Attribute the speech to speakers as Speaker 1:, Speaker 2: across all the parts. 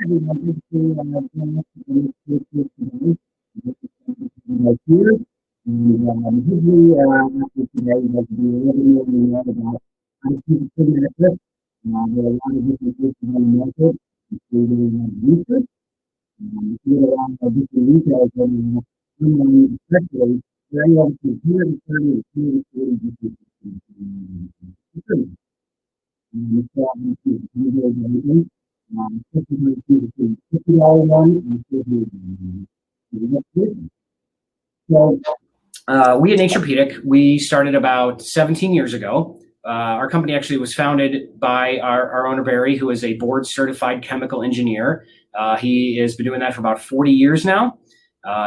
Speaker 1: everyone. Like here, and hopefully after today, we'll be able to learn about how to keep a good mattress. There are a lot of different places on the market, including research. We have a lot of different retailers and online especially, where anyone from here to 30 to 40 different so I'm going to do everything. $50 one and so we at Naturepedic, we started about 17 years ago. Our company actually was founded by our owner, Barry, who is a board certified chemical engineer. He has been doing that for about 40 years now.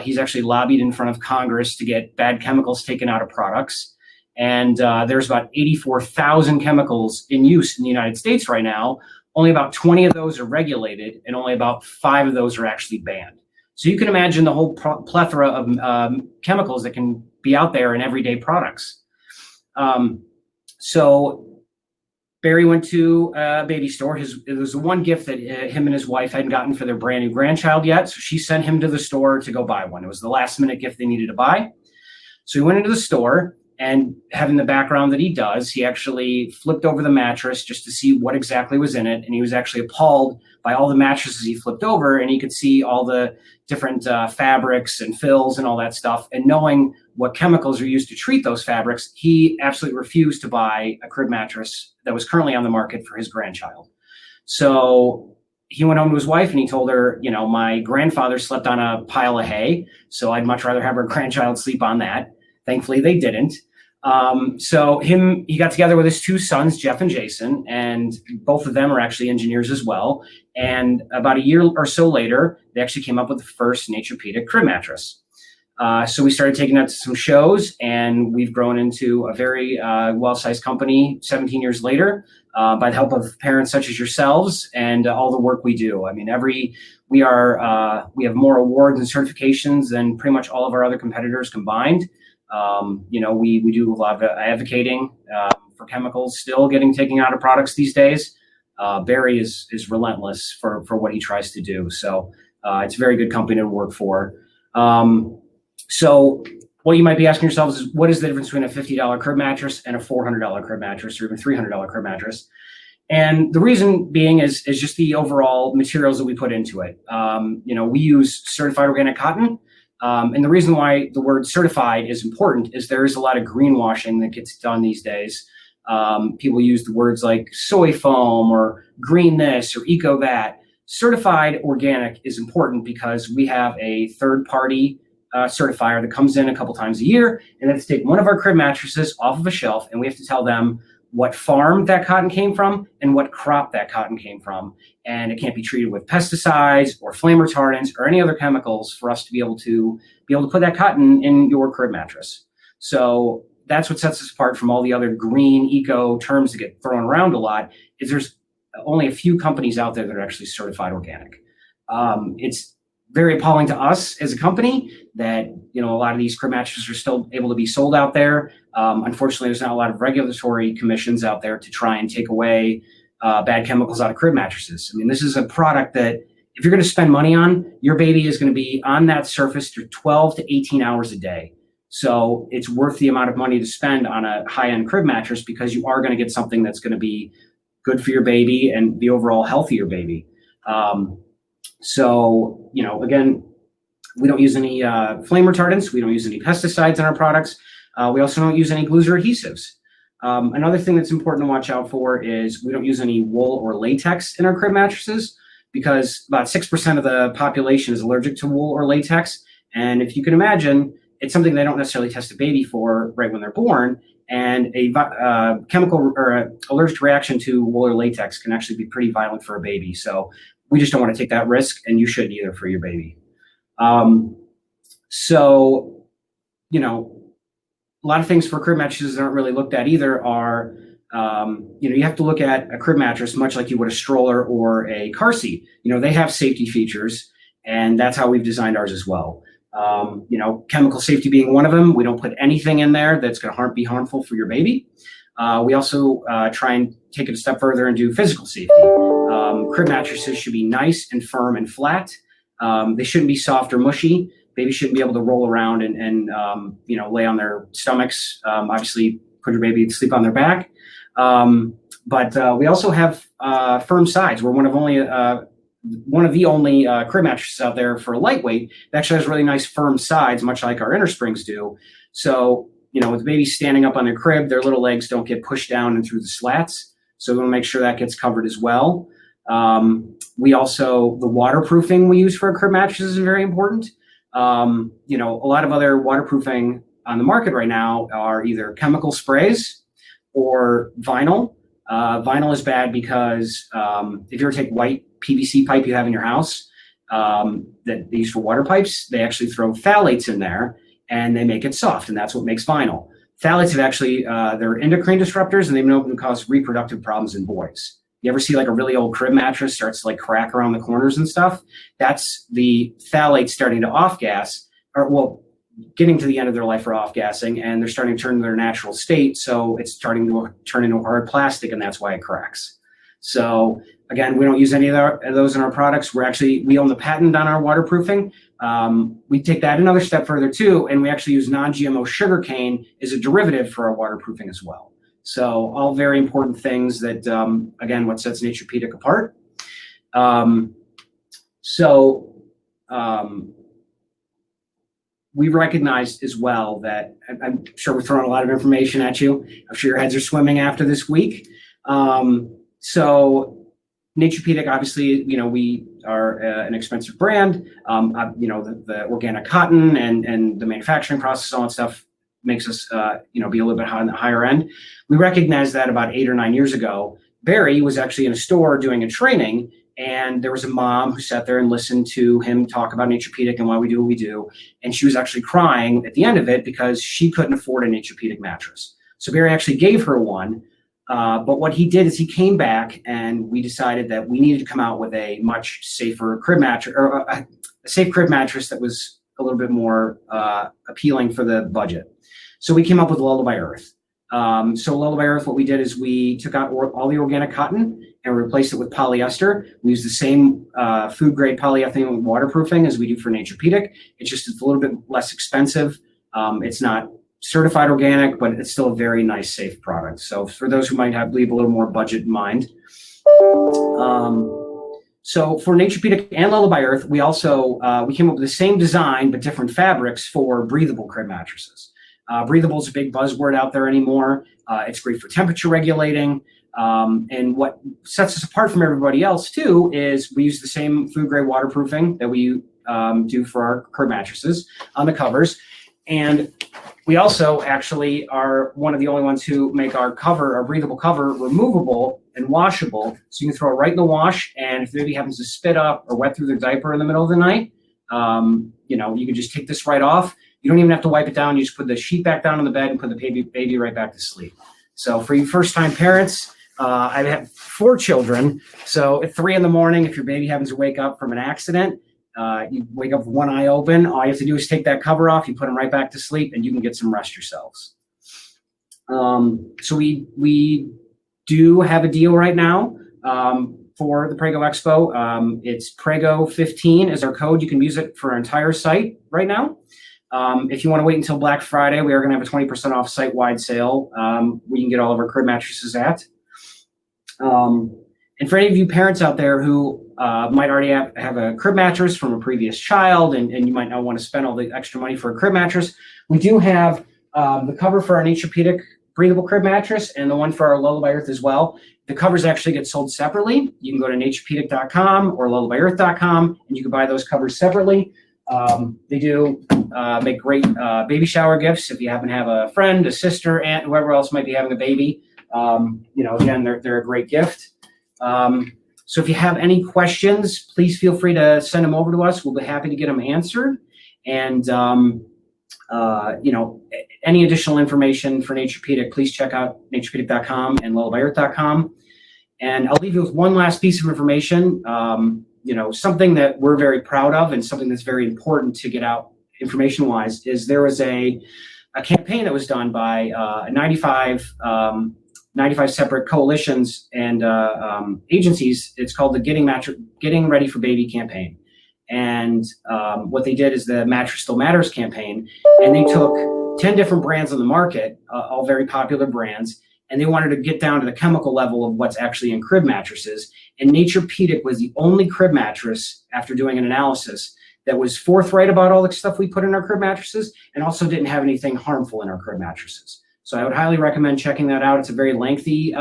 Speaker 1: He's actually lobbied in front of Congress to get bad chemicals taken out of products. And there's about 84,000 chemicals in use in the United States right now. Only about 20 of those are regulated, and only about 5 of those are actually banned. So you can imagine the whole plethora of chemicals that can be out there in everyday products. So Barry went to a baby store. It was the one gift that him and his wife hadn't gotten for their brand new grandchild yet. So she sent him to the store to go buy one. It was the last minute gift they needed to buy. So he went into the store, and having the background that he does, he actually flipped over the mattress just to see what exactly was in it. And he was actually appalled by all the mattresses he flipped over, and he could see all the different fabrics and fills and all that stuff. And knowing what chemicals are used to treat those fabrics, he absolutely refused to buy a crib mattress that was currently on the market for his grandchild. So he went home to his wife and he told her, you know, my grandfather slept on a pile of hay, so I'd much rather have her grandchild sleep on that. Thankfully, they didn't. So he got together with his 2 sons, Jeff and Jason, and both of them are actually engineers as well. And about a year or so later, they actually came up with the first Naturepedic crib mattress. So we started taking that to some shows, and we've grown into a very well-sized company 17 years later by the help of parents such as yourselves and all the work we do. I mean, we have more awards and certifications than pretty much all of our other competitors combined. You know, we do a lot of advocating for chemicals still getting taken out of products these days. Barry is relentless for what he tries to do. So it's a very good company to work for. So what you might be asking yourselves is, what is the difference between a $50 crib mattress and a $400 crib mattress, or even $300 crib mattress? And the reason being is just the overall materials that we put into it. You know, we use certified organic cotton. And the reason why the word certified is important is there is a lot of greenwashing that gets done these days. People use the words like soy foam or green this or eco that. Certified organic is important because we have a third-party certifier that comes in a couple times a year, and they have to take one of our crib mattresses off of a shelf, and we have to tell them what farm that cotton came from and what crop that cotton came from. And it can't be treated with pesticides or flame retardants or any other chemicals for us to be able to put that cotton in your crib mattress. So that's what sets us apart from all the other green eco terms that get thrown around a lot, is there's only a few companies out there that are actually certified organic. It's very appalling to us as a company that, you know, a lot of these crib mattresses are still able to be sold out there. Unfortunately, there's not a lot of regulatory commissions out there to try and take away bad chemicals out of crib mattresses. I mean, this is a product that if you're going to spend money on, your baby is going to be on that surface for 12 to 18 hours a day. So it's worth the amount of money to spend on a high-end crib mattress, because you are going to get something that's going to be good for your baby and the overall health of your baby. So, you know, again, we don't use any flame retardants. We don't use any pesticides in our products. We also don't use any glues or adhesives. Another thing that's important to watch out for is we don't use any wool or latex in our crib mattresses, because about 6% of the population is allergic to wool or latex. And if you can imagine, it's something they don't necessarily test a baby for right when they're born. And a chemical or a allergic reaction to wool or latex can actually be pretty violent for a baby. So we just don't want to take that risk, and you shouldn't either for your baby. So, you know, a lot of things for crib mattresses that aren't really looked at either are, you know, you have to look at a crib mattress much like you would a stroller or a car seat. You know, they have safety features, and that's how we've designed ours as well. You know, chemical safety being one of them. We don't put anything in there that's going to be harmful for your baby. We also try and take it a step further and do physical safety. Crib mattresses should be nice and firm and flat. They shouldn't be soft or mushy. Babies shouldn't be able to roll around and lay on their stomachs. Obviously, put your baby to sleep on their back. But we also have firm sides. We're one of the only crib mattresses out there for lightweight that actually has really nice firm sides, much like our inner springs do. So, with the baby standing up on their crib, their little legs don't get pushed down and through the slats. So we want to make sure that gets covered as well. The waterproofing we use for our crib mattresses is very important. A lot of other waterproofing on the market right now are either chemical sprays or vinyl. Vinyl is bad because if you ever take white PVC pipe you have in your house that they use for water pipes, they actually throw phthalates in there and they make it soft, and that's what makes vinyl. Phthalates have actually, they're endocrine disruptors, and they've been known to cause reproductive problems in boys. You ever see like a really old crib mattress starts to like crack around the corners and stuff? That's the phthalates starting to off-gas, getting to the end of their life for off-gassing, and they're starting to turn to their natural state, so it's starting to turn into hard plastic, and that's why it cracks. So again, we don't use any of those in our products. We own the patent on our waterproofing. We take that another step further too, and we actually use non-GMO sugarcane as a derivative for our waterproofing as well. So all very important things that, again, what sets Naturepedic apart. We recognized as well that, I'm sure we're throwing a lot of information at you. I'm sure your heads are swimming after this week. So Naturepedic, obviously, we are an expensive brand. The organic cotton and the manufacturing process, all that stuff makes us, be a little bit on the higher end. We recognized that about 8 or 9 years ago. Barry was actually in a store doing a training, and there was a mom who sat there and listened to him talk about Naturepedic and why we do what we do. And she was actually crying at the end of it because she couldn't afford a Naturepedic mattress. So Barry actually gave her one. But what he did is he came back, and we decided that we needed to come out with a much safer crib mattress, or a safe crib mattress that was a little bit more appealing for the budget. So we came up with Lullaby Earth. So Lullaby Earth, what we did is we took out all the organic cotton and replaced it with polyester. We use the same food grade polyethylene waterproofing as we do for Naturepedic. It's a little bit less expensive. It's not certified organic, but it's still a very nice, safe product. So for those who might leave a little more budget in mind. So for Naturepedic and Lullaby Earth, we also we came up with the same design but different fabrics for breathable crib mattresses. Breathable is a big buzzword out there anymore. It's great for temperature regulating. And what sets us apart from everybody else too is we use the same food grade waterproofing that we do for our crib mattresses on the covers. And we also actually are one of the only ones who make our breathable cover, removable and washable. So you can throw it right in the wash, and if the baby happens to spit up or wet through their diaper in the middle of the night, you can just take this right off. You don't even have to wipe it down. You just put the sheet back down on the bed and put the baby right back to sleep. So for you first-time parents, I have 4 children. So at 3 a.m, if your baby happens to wake up from an accident, you wake up with one eye open, all you have to do is take that cover off, you put them right back to sleep, and you can get some rest yourselves. So we do have a deal right now for the Prego Expo. It's Prego 15 is our code. You can use it for our entire site right now. If you want to wait until Black Friday, we are going to have a 20% off site-wide sale. We can get all of our crib mattresses at. And for any of you parents out there who might already have a crib mattress from a previous child, and you might not want to spend all the extra money for a crib mattress, we do have the cover for our Naturepedic breathable crib mattress and the one for our Lullaby Earth as well. The covers actually get sold separately. You can go to naturepedic.com or lullabyearth.com, and you can buy those covers separately. They do make great baby shower gifts if you happen to have a friend, a sister, aunt, whoever else might be having a baby. Again, they're a great gift. So if you have any questions, please feel free to send them over to us. We'll be happy to get them answered. And, any additional information for Naturepedic, please check out naturepedic.com and lullabyearth.com. And I'll leave you with one last piece of information. Something that we're very proud of and something that's very important to get out information-wise is there was a campaign that was done by a 95 95 separate coalitions and agencies. It's called the Getting Ready for Baby campaign. And what they did is the Mattress Still Matters campaign, and they took 10 different brands on the market, all very popular brands, and they wanted to get down to the chemical level of what's actually in crib mattresses. And Naturepedic was the only crib mattress, after doing an analysis, that was forthright about all the stuff we put in our crib mattresses and also didn't have anything harmful in our crib mattresses. So I would highly recommend checking that out. It's a very lengthy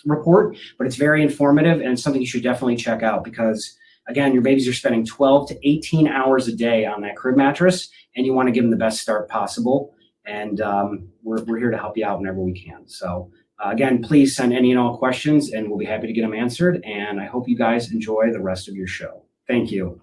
Speaker 1: report, but it's very informative and something you should definitely check out because, again, your babies are spending 12 to 18 hours a day on that crib mattress, and you want to give them the best start possible. And we're here to help you out whenever we can. So again, please send any and all questions, and we'll be happy to get them answered. And I hope you guys enjoy the rest of your show. Thank you.